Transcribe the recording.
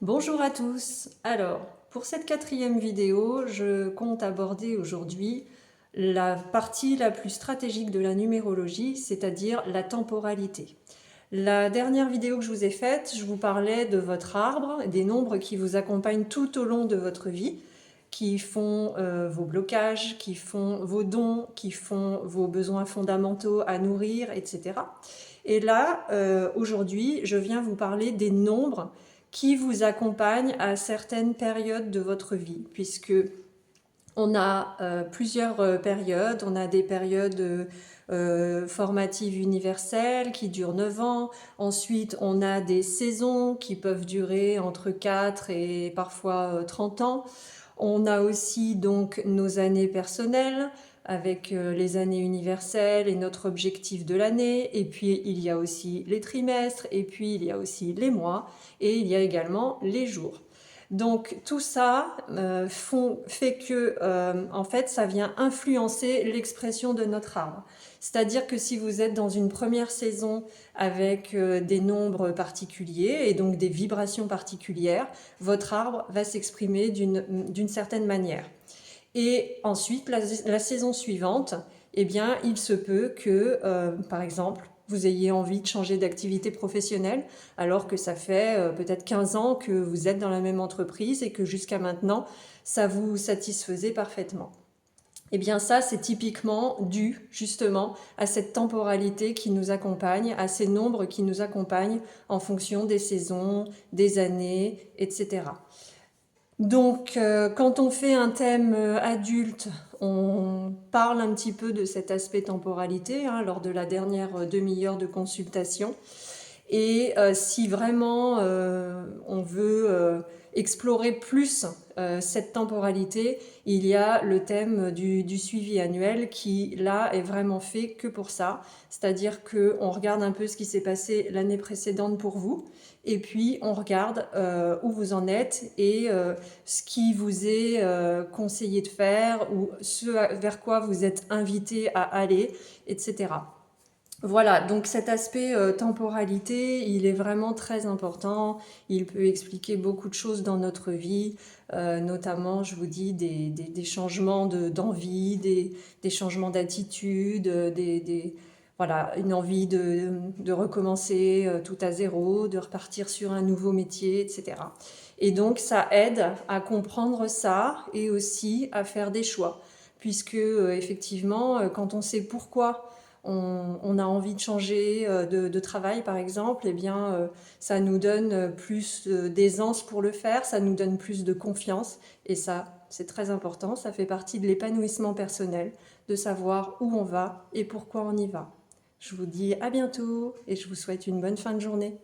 Bonjour à tous. Alors, pour cette quatrième vidéo, je compte aborder aujourd'hui la partie la plus stratégique de la numérologie, c'est-à-dire la temporalité. La dernière vidéo que je vous ai faite, je vous parlais de votre arbre, des nombres qui vous accompagnent tout au long de votre vie, qui font vos blocages, qui font vos dons, qui font vos besoins fondamentaux à nourrir, etc. Et là, aujourd'hui, je viens vous parler des nombres qui vous accompagnent à certaines périodes de votre vie, puisque on a plusieurs périodes. On a des périodes formatives universelles qui durent 9 ans. Ensuite, on a des saisons qui peuvent durer entre 4 et parfois 30 ans. On a aussi donc nos années personnelles avec les années universelles et notre objectif de l'année. Et puis, il y a aussi les trimestres, et puis il y a aussi les mois, et il y a également les jours. Donc tout ça fait que en fait ça vient influencer l'expression de notre arbre. C'est-à-dire que si vous êtes dans une première saison avec des nombres particuliers et donc des vibrations particulières, votre arbre va s'exprimer d'une certaine manière. Et ensuite, la saison suivante, eh bien, il se peut que, par exemple, vous ayez envie de changer d'activité professionnelle, alors que ça fait peut-être 15 ans que vous êtes dans la même entreprise et que jusqu'à maintenant, ça vous satisfaisait parfaitement. Eh bien ça, c'est typiquement dû justement à cette temporalité qui nous accompagne, à ces nombres qui nous accompagnent en fonction des saisons, des années, etc. Donc, quand on fait un thème adulte, on parle un petit peu de cet aspect temporalité lors de la dernière demi-heure de consultation. Et si vraiment on veut explorer plus cette temporalité, il y a le thème du suivi annuel qui, là, est vraiment fait que pour ça. C'est-à-dire qu'on regarde un peu ce qui s'est passé l'année précédente pour vous, et puis on regarde où vous en êtes et ce qui vous est conseillé de faire ou ce vers quoi vous êtes invité à aller, etc. Voilà, donc cet aspect temporalité, il est vraiment très important. Il peut expliquer beaucoup de choses dans notre vie, notamment, je vous dis, des changements d'envie, des changements d'attitude, voilà, une envie de recommencer tout à zéro, de repartir sur un nouveau métier, etc. Et donc, ça aide à comprendre ça et aussi à faire des choix, puisque effectivement, quand on sait pourquoi on a envie de changer de travail par exemple, eh bien, ça nous donne plus d'aisance pour le faire, ça nous donne plus de confiance et ça, c'est très important, ça fait partie de l'épanouissement personnel, de savoir où on va et pourquoi on y va. Je vous dis à bientôt et je vous souhaite une bonne fin de journée.